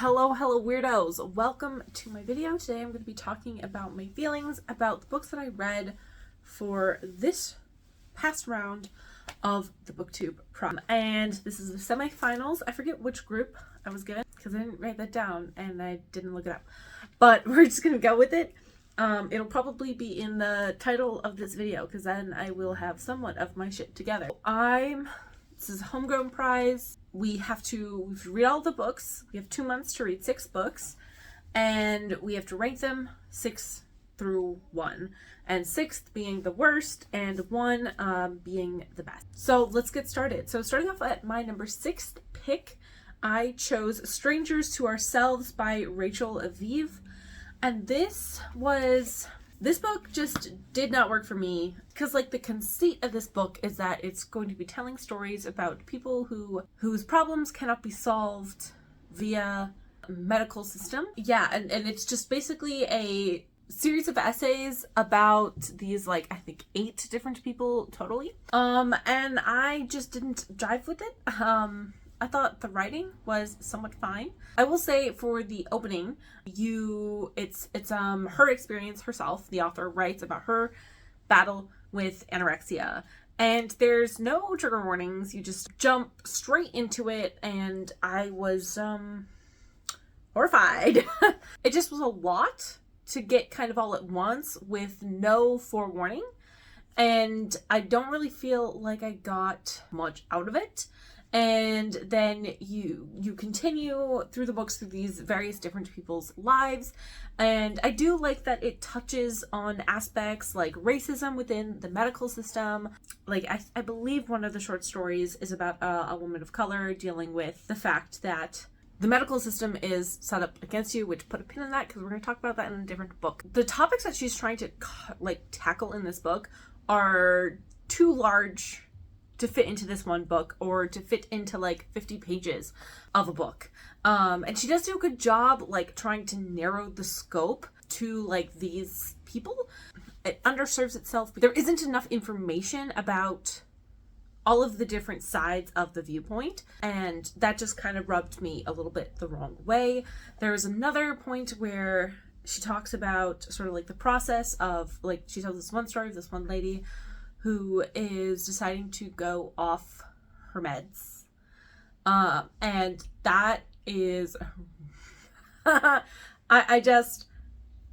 Hello weirdos! Welcome to my video. Today I'm going to be talking about my feelings about the books that I read for this past round of the Booktube Prize. And this is the semifinals. I forget which group I was given because I didn't write that down and I didn't look it up. But we're just going to go with it. It'll probably be in the title of this video because then I will have somewhat of my shit together. This is a homegrown prize. We have to read all the books. We have 2 months to read 6 books. And we have to rank them 6 through 1. And 6th being the worst and 1 being the best. So let's get started. So starting off at my number 6th pick, I chose Strangers to Ourselves by Rachel Aviv. And this book just did not work for me because the conceit of this book is that it's going to be telling stories about people whose problems cannot be solved via medical system. Yeah, and it's just basically a series of essays about these I think 8 different people totally. And I just didn't jive with it. I thought the writing was somewhat fine. I will say for the opening, it's her experience herself. The author writes about her battle with anorexia. And there's no trigger warnings. You just jump straight into it, and I was horrified. It just was a lot to get kind of all at once with no forewarning. And I don't really feel like I got much out of it. And then you continue through the books through these various different people's lives. And I do like that it touches on aspects like racism within the medical system. I believe one of the short stories is about a woman of color dealing with the fact that the medical system is set up against you, which put a pin in that because we're going to talk about that in a different book. The topics that she's trying to tackle in this book are too large to fit into this one book or to fit into 50 pages of a book. And she does do a good job trying to narrow the scope to these people. It underserves itself, but there isn't enough information about all of the different sides of the viewpoint, and that just kind of rubbed me a little bit the wrong way. There's another point where she talks about sort of the process of she tells this one story of this one lady who is deciding to go off her meds. And that is,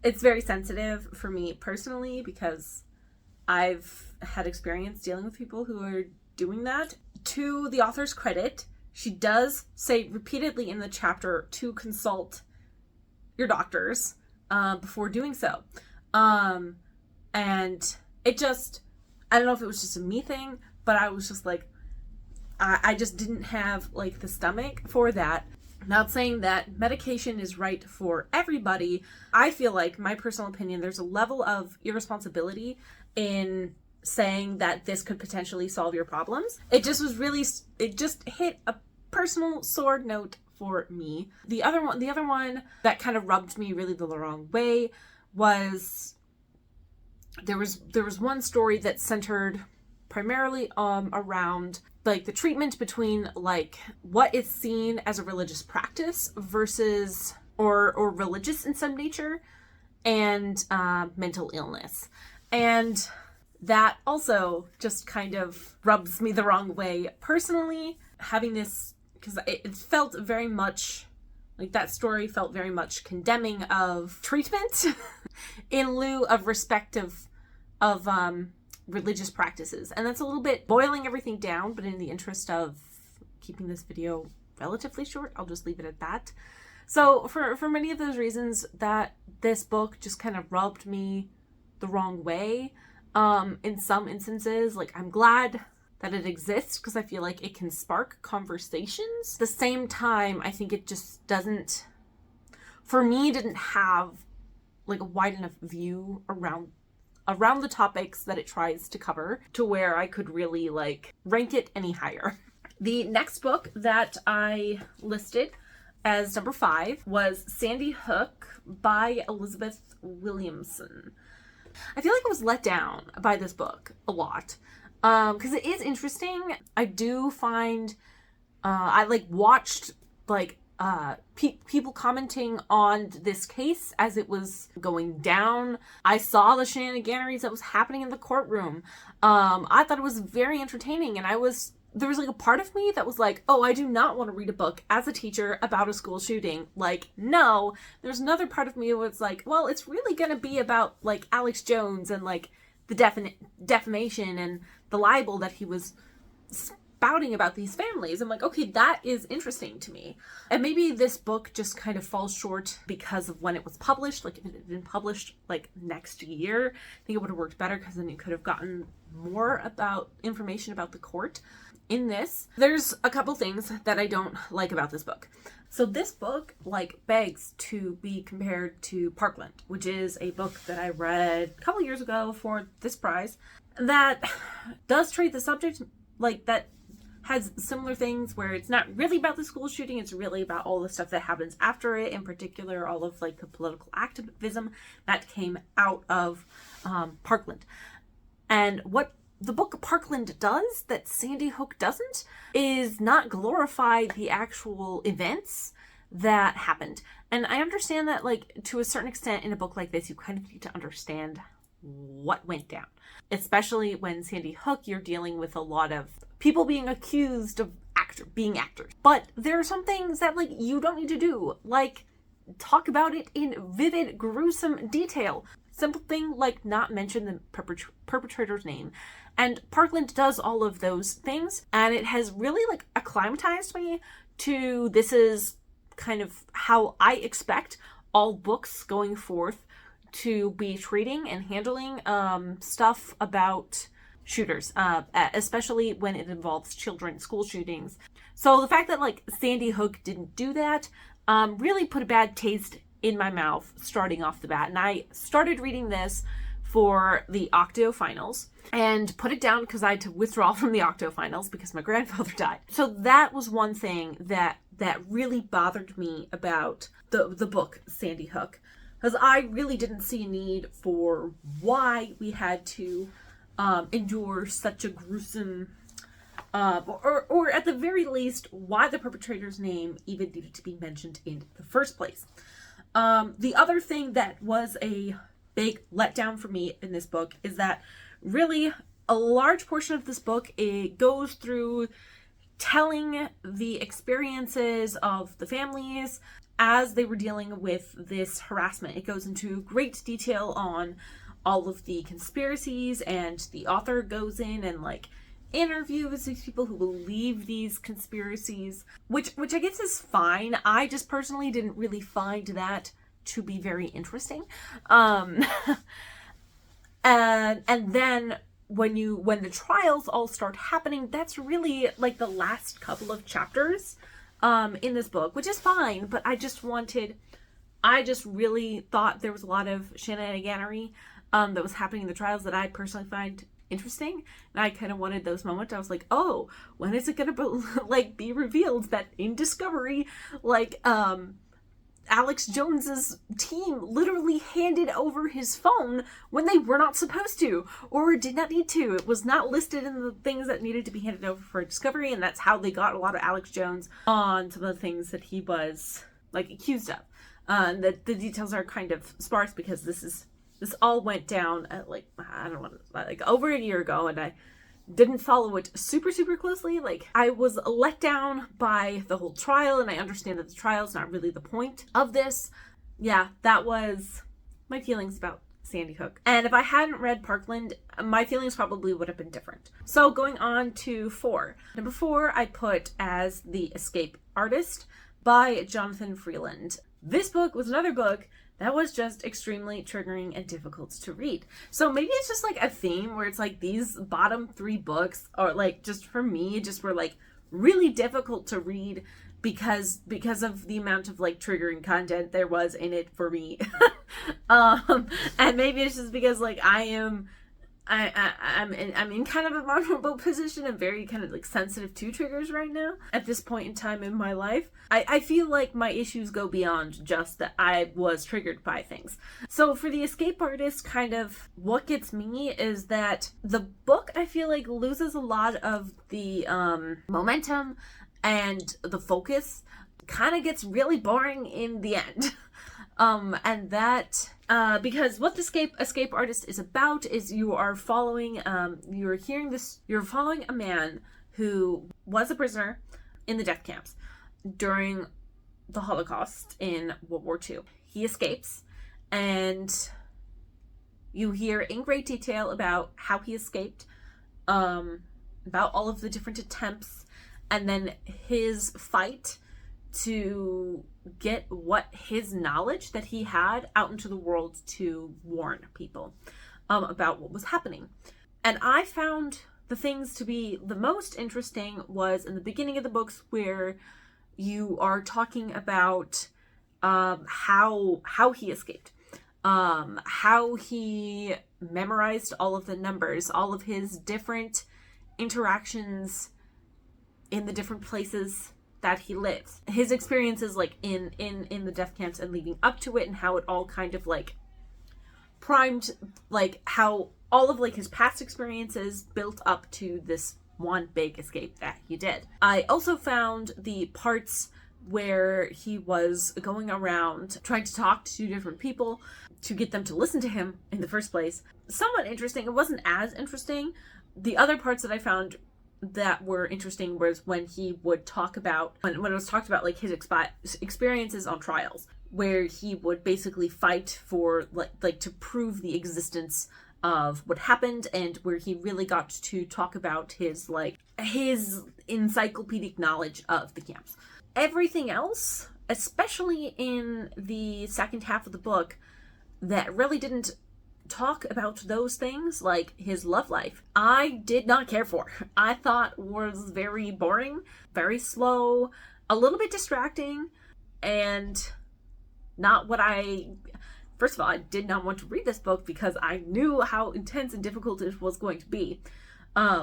it's very sensitive for me personally because I've had experience dealing with people who are doing that. To the author's credit, she does say repeatedly in the chapter to consult your doctors before doing so. And it just, I don't know if it was just a me thing, but I was just I just didn't have the stomach for that. Not saying that medication is right for everybody. I feel my personal opinion, there's a level of irresponsibility in saying that this could potentially solve your problems. It just hit a personal sore note for me. The other one that kind of rubbed me really the wrong way was there was one story that centered primarily around the treatment between what is seen as a religious practice versus or religious in some nature and mental illness. And that also just kind of rubs me the wrong way personally, having this, because it felt very much that story felt very much condemning of treatment in lieu of respect of religious practices. And that's a little bit boiling everything down, but in the interest of keeping this video relatively short, I'll just leave it at that. So for many of those reasons, that this book just kind of rubbed me the wrong way. In some instances, I'm glad that it exists because I feel it can spark conversations. At the same time, I think it just didn't have a wide enough view around the topics that it tries to cover to where I could really rank it any higher. The next book that I listed as number 5 was Sandy Hook by Elizabeth Williamson. I feel I was let down by this book a lot because it is interesting. I do find I watched people commenting on this case as it was going down. I saw the shenanigans that was happening in the courtroom. I thought it was very entertaining, and there was like a part of me that was like, oh, I do not want to read a book as a teacher about a school shooting. Like, no. There's another part of me that was like, well, it's really going to be about like Alex Jones and like the defamation and the libel that he was spouting about these families. I'm like, okay, that is interesting to me. And maybe this book just kind of falls short because of when it was published. Like, if it had been published like next year, I think it would have worked better, because then you could have gotten more about information about the court. In this, there's a couple things that I don't like about this book. So this book like begs to be compared to Parkland, which is a book that I read a couple years ago for this prize that does treat the subject like that, has similar things where it's not really about the school shooting, it's really about all the stuff that happens after it, in particular all of like the political activism that came out of Parkland. And what the book Parkland does that Sandy Hook doesn't is not glorify the actual events that happened. And I understand that, like, to a certain extent in a book like this, you kind of need to understand what went down. Especially when Sandy Hook, you're dealing with a lot of people being accused of being actors. But there are some things that, like, you don't need to do. Like, talk about it in vivid, gruesome detail. Simple thing like not mention the perpetrator's name. And Parkland does all of those things, and it has really like acclimatized me to this is kind of how I expect all books going forth to be treating and handling stuff about shooters, especially when it involves children, school shootings. So the fact that like Sandy Hook didn't do that really put a bad taste in my mouth starting off the bat. And I started reading this for the Octo Finals and put it down because I had to withdraw from the Octo Finals because my grandfather died. So that was one thing that really bothered me about the book Sandy Hook, because I really didn't see a need for why we had to endure such a gruesome or at the very least why the perpetrator's name even needed to be mentioned in the first place. The other thing that was a big letdown for me in this book is that really a large portion of this book, it goes through telling the experiences of the families as they were dealing with this harassment. It goes into great detail on all of the conspiracies, and the author goes in and like interviews these people who believe these conspiracies, which I guess is fine. I just personally didn't really find that to be very interesting. And then when the trials all start happening, that's really like the last couple of chapters in this book, which is fine, but I just really thought there was a lot of shenaniganery that was happening in the trials that I personally find interesting, and I kind of wanted those moments. I was like, oh, when is it gonna be revealed that in Discovery, like Alex Jones's team literally handed over his phone when they were not supposed to, or did not need to. It was not listed in the things that needed to be handed over for Discovery, and that's how they got a lot of Alex Jones on some of the things that he was like accused of. The details are kind of sparse because this all went down at over a year ago, and I didn't follow it super closely. Like, I was let down by the whole trial, and I understand that the trial is not really the point of this. Yeah, that was my feelings about Sandy Hook. And if I hadn't read Parkland, my feelings probably would have been different. So going on to 4. Number 4, I put as The Escape Artist by Jonathan Freeland. This book was another book that was just extremely triggering and difficult to read. So maybe it's just like a theme where it's like these bottom 3 books are like, just for me, just were like really difficult to read because of the amount of like triggering content there was in it for me. And maybe it's just because like I'm in kind of a vulnerable position and very kind of like sensitive to triggers right now at this point in time in my life. I feel like my issues go beyond just that I was triggered by things. So for The Escape Artist, kind of what gets me is that the book, I feel like, loses a lot of the momentum and the focus kind of gets really boring in the end. And that, because what the escape artist is about is you are following, you're following a man who was a prisoner in the death camps during the Holocaust in World War II. He escapes, and you hear in great detail about how he escaped, about all of the different attempts, and then his fight to get what his knowledge that he had out into the world to warn people about what was happening. And I found the things to be the most interesting was in the beginning of the books, where you are talking about how he escaped, how he memorized all of the numbers, all of his different interactions in the different places that he lives, his experiences like in the death camps and leading up to it, and how it all kind of like primed, like how all of like his past experiences built up to this one big escape that he did. I also found the parts where he was going around trying to talk to different people to get them to listen to him in the first place somewhat interesting. It wasn't as interesting. The other parts that I found that were interesting was when he would talk about, when it was talked about like his experiences on trials, where he would basically fight for like to prove the existence of what happened, and where he really got to talk about his encyclopedic knowledge of the camps. Everything else, especially in the second half of the book, that really didn't talk about those things, like his love life, I did not care for. I thought was very boring, very slow, a little bit distracting, and not what first of all, I did not want to read this book because I knew how intense and difficult it was going to be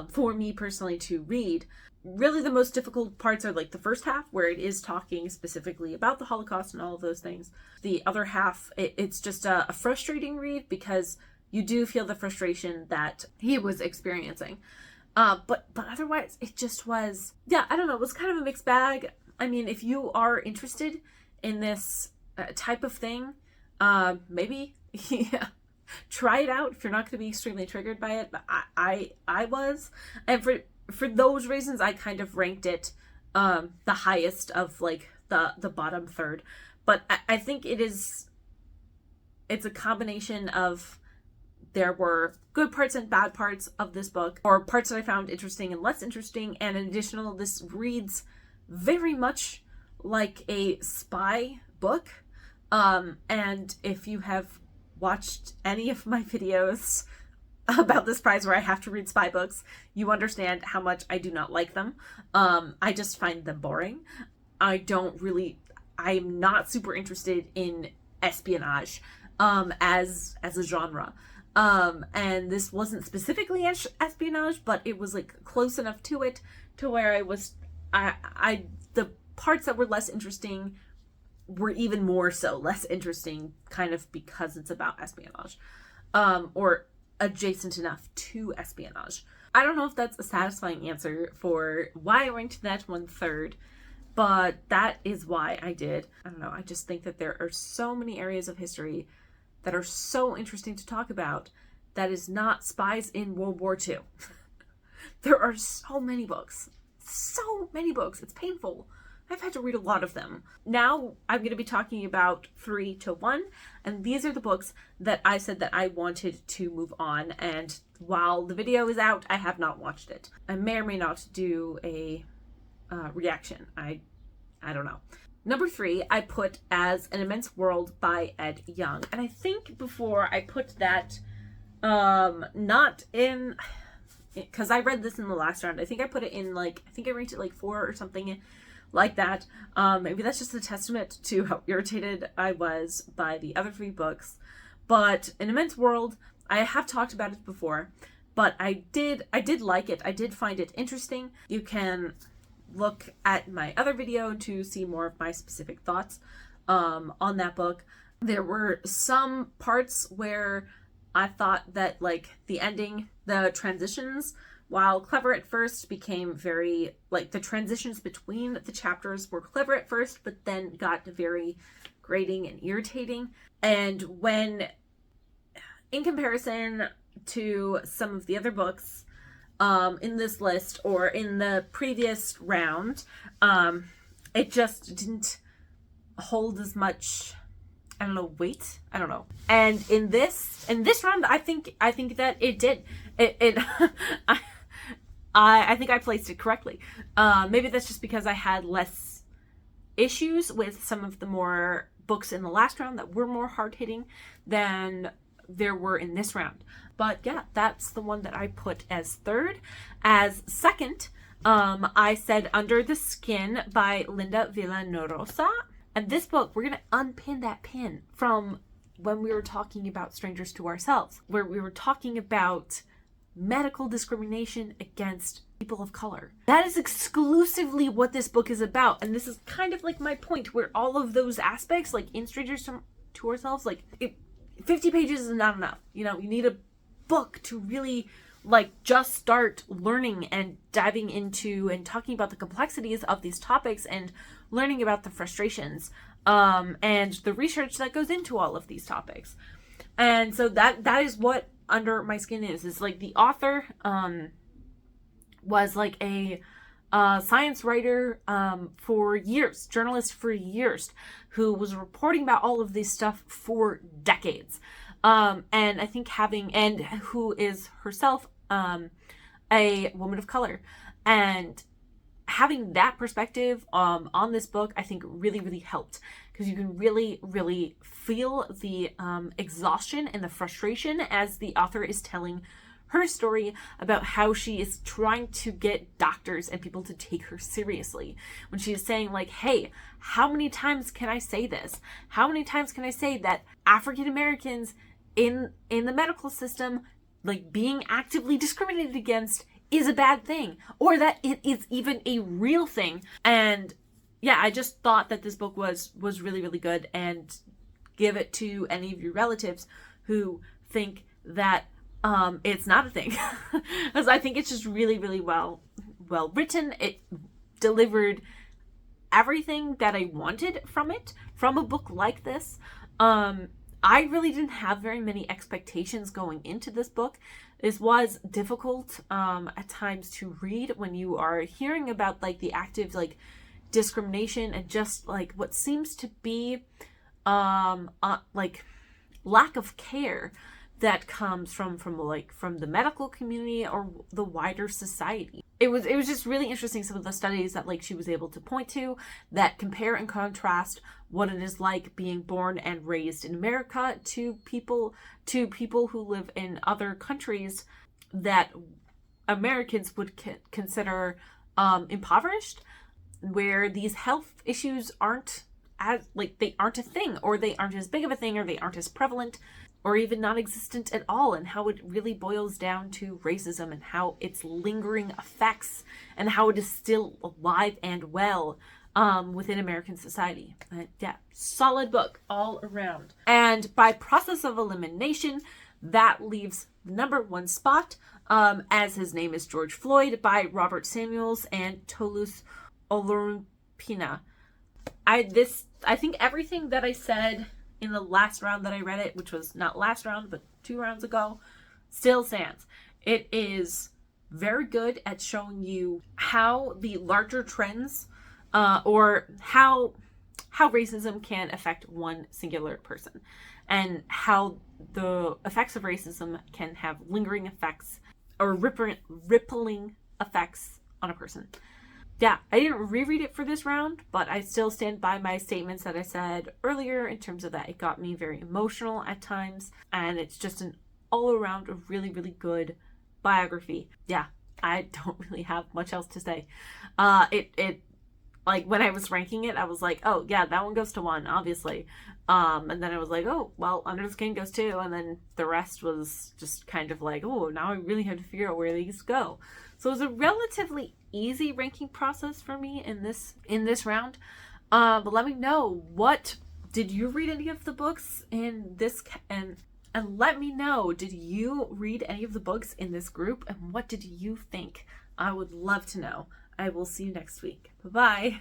for me personally to read. Really, the most difficult parts are like the first half, where it is talking specifically about the Holocaust and all of those things. The other half, it's just a frustrating read, because you do feel the frustration that he was experiencing. But otherwise, it just was, yeah, I don't know, it was kind of a mixed bag. I mean, if you are interested in this type of thing, maybe yeah, try it out if you're not going to be extremely triggered by it. But I was, and for those reasons, I kind of ranked it the highest of like the bottom third. But I think it's a combination of, there were good parts and bad parts of this book, or parts that I found interesting and less interesting, and in addition, this reads very much like a spy book. And if you have watched any of my videos about this prize where I have to read spy books, you understand how much I do not like them. I just find them boring. I'm not super interested in espionage as a genre. And this wasn't specifically espionage, but it was like close enough to it to where the parts that were less interesting were even more so less interesting, kind of because it's about espionage, or adjacent enough to espionage. I don't know if that's a satisfying answer for why I ranked that one third, but that is why I did. I don't know, I just think that there are so many areas of history that are so interesting to talk about that is not spies in World War II. There are so many books. It's painful. I've had to read a lot of them. Now I'm going to be talking about 3 to 1, and these are the books that I said that I wanted to move on, and while the video is out, I have not watched it. I may or may not do a reaction. I don't know. Number 3, I put as An Immense World by Ed Young, and I think before I put that not in, because I read this in the last round, I think I put it in I think I ranked it like 4 or something like that. Maybe that's just a testament to how irritated I was by the other 3 books. But An Immense World, I have talked about it before, but I did like it. I did find it interesting. You can look at my other video to see more of my specific thoughts on that book. There were some parts where I thought that the ending, the transitions while clever at first, became very, like, the transitions between the chapters were clever at first, but then got very grating and irritating. And when, in comparison to some of the other books in this list or in the previous round, it just didn't hold as much, I don't know, weight. I don't know. And in this round, I think that it did. I think I placed it correctly. Maybe that's just because I had less issues with some of the more books in the last round that were more hard-hitting than there were in this round. But yeah, that's the one that I put as third. As second, I said Under the Skin by Linda Villanorosa. And this book, we're going to unpin that pin from when we were talking about Strangers to Ourselves, where we were talking about medical discrimination against people of color. That is exclusively what this book is about. And this is kind of like my point, where all of those aspects, like in Strangers to Ourselves, like 50 pages is not enough. You know, you need a book to really like just start learning and diving into and talking about the complexities of these topics and learning about the frustrations and the research that goes into all of these topics. And so that is what Under My Skin is like the author was like a science writer for years, journalist for years, who was reporting about all of this stuff for decades. And I think and who is herself a woman of color, and having that perspective on this book, I think really, really helped, because you can really, really feel the exhaustion and the frustration as the author is telling her story about how she is trying to get doctors and people to take her seriously. When she is saying like, hey, how many times can I say this? How many times can I say that African Americans in the medical system, like being actively discriminated against, is a bad thing, or that it is even a real thing? And yeah, I just thought that this book was really, really good, and give it to any of your relatives who think that it's not a thing, because I think it's just really, really well written. It delivered everything that I wanted from a book like this. I really didn't have very many expectations going into this book. This was difficult at times to read when you are hearing about like the active like discrimination and just like what seems to be like lack of care that comes from the medical community or the wider society. It was just really interesting, some of the studies that like she was able to point to that compare and contrast what it is like being born and raised in America to people who live in other countries that Americans would consider impoverished, where these health issues aren't as like, they aren't a thing, or they aren't as big of a thing, or they aren't as prevalent, or even non-existent at all, and how it really boils down to racism and how its lingering effects and how it is still alive and well within American society. Yeah, solid book all around. And by process of elimination, that leaves number one spot, as his name is George Floyd by Robert Samuels and Toulouse Olorunpina. I think everything that I said in the last round that I read it, which was not last round, but 2 rounds ago, still stands. It is very good at showing you how the larger trends, or how racism can affect one singular person, and how the effects of racism can have lingering effects or rippling effects on a person. Yeah, I didn't reread it for this round, but I still stand by my statements that I said earlier in terms of that it got me very emotional at times, and it's just an all-around really, really good biography. Yeah, I don't really have much else to say. It like when I was ranking it, I was like, oh yeah, that one goes to 1, obviously. And then I was like, oh, well, Under the Skin goes 2, and then the rest was just kind of like, oh, now I really have to figure out where these go. So it was a relatively easy ranking process for me in this round. But let me know, what did you read any of the books in this And let me know, did you read any of the books in this group, and what did you think? I would love to know. I will see you next week. Bye-bye.